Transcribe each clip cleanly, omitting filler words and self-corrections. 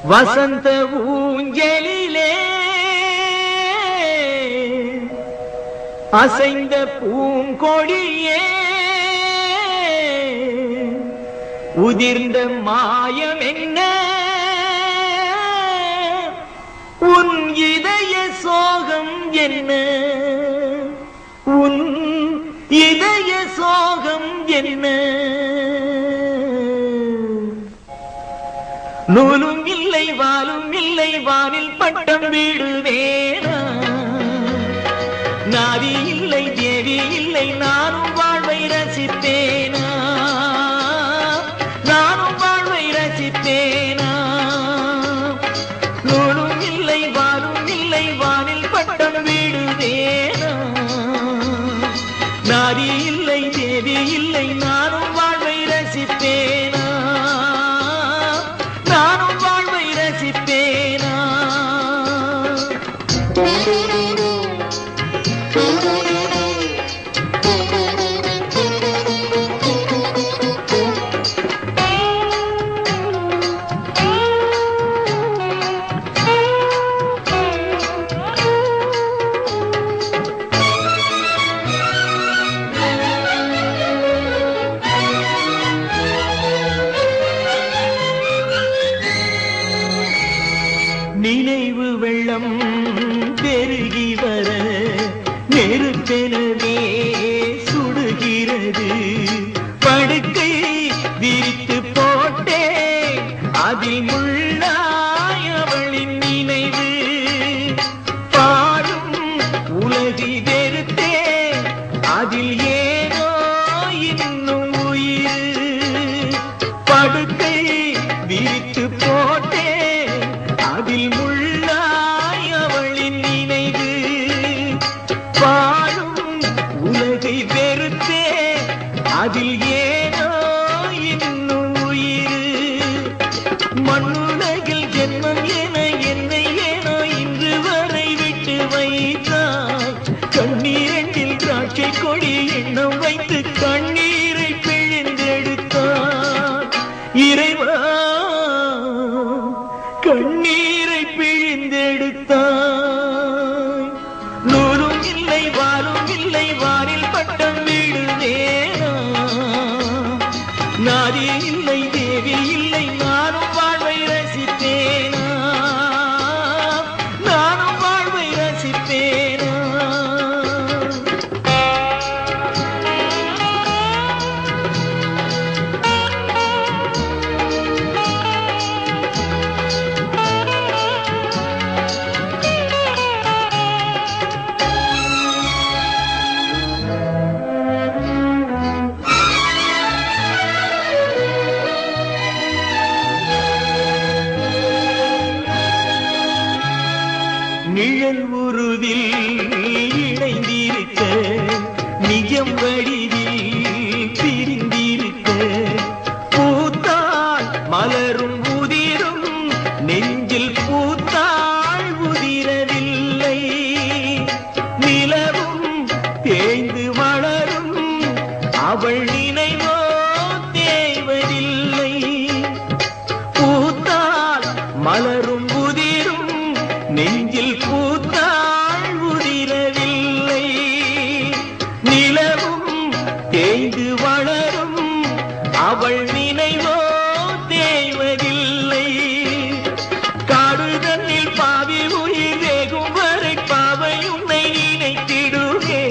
வசந்த ஊஞ்சலிலே அசைந்த பூங்கொடியே உதிர்ந்த மாயம் என்ன உன் இதய சோகம் என்ன உன் இதய சோகம் என்ன நூலும் இல்லை வாலும் இல்லை வானில் பட்டம் வீடுவேனா நாதி இல்லை தேவி இல்லை நானும் வாழ்வை ரசித்தேனா நானும் வாழ்வை ரசித்தேனா நூலும் இல்லை வாலும் இல்லை வானில் பட்டம் வீடுவேனா நாதி இல்லை தேவி இல்லை நானும் வாழ்வை ரசித்தேனா நானும் வாழ்வை ரசித்தேனா நினைவு வெள்ளம் பெருகி வர நெருப்பெனவே சுடுகிறது படுக்கை விரித்து போட்டே அதில் முள்ளாய் அவளின் நினைவு பாடும் உலகை வெறுத்தே அதில் ஏனோ இன்னும் உயிர் படுக்கை விரித்து போட்டே அதில் முள்ளாய் அவளின் நினைவு பாடும் உலகை வெறுத்தே அதில் ஏனோ இன்னும் உயிர் மண்ணுலகில் ஜென்மம் என என்னை ஏனோ இன்று வரை விட்டு வைத்தாய் கண்ணீரில் திராட்சை கொடி எண்ணம் வைத்து கண்ணீரை பிழிந்தெடுத்தாய் இறைவா கண்ணீரை பிழிந்தெடுத்தாய் நூலும் இல்லை வாலும் இல்லை வானில் பட்டம் வீடுவேனா நாதி இல்லை தேவி இல்லை நானும் வாழ்வை ரசித்தேனா நானும் வாழ்வை ரசித்தேனா நிழல் உருவில் இணைந்திருக்க நிஜம் வடிவில் பிரிந்திருக்க பூத்தாள் மலரும் உதிரும் நெஞ்சில் பூத்தாள் உதிரவில்லை நிலவும் தேய்ந்து வளரும் அவள் நினைவோ தேய்வதில்லை பூத்தாள் மலரும் உதிரும் நெஞ்சில் பூத்தாள் உதிரவில்லை நிலவும் தேய்ந்து வளரும் அவள் நினைவோ தேய்வதில்லை காடுதன்னில் பாவி உயிர் வேகும் வரை பாவை உன்னை நினைத்திடுவே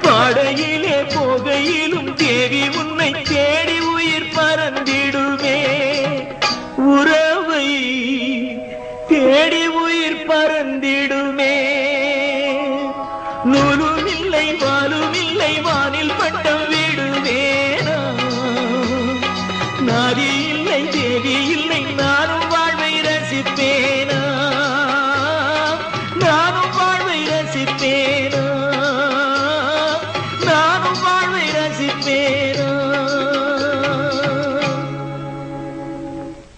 பாடையிலே போகையிலும் தேவி உன்னை தேடி உயிர் பறந்திடுவே உறவை தேடி உயிர் பறந்திடுமே நூலும் இல்லை வாலும் இல்லை வானில் பட்டம் வீடுவேனா நாதி இல்லை தேவி இல்லை நானும் வாழ்வை ரசிப்பேன்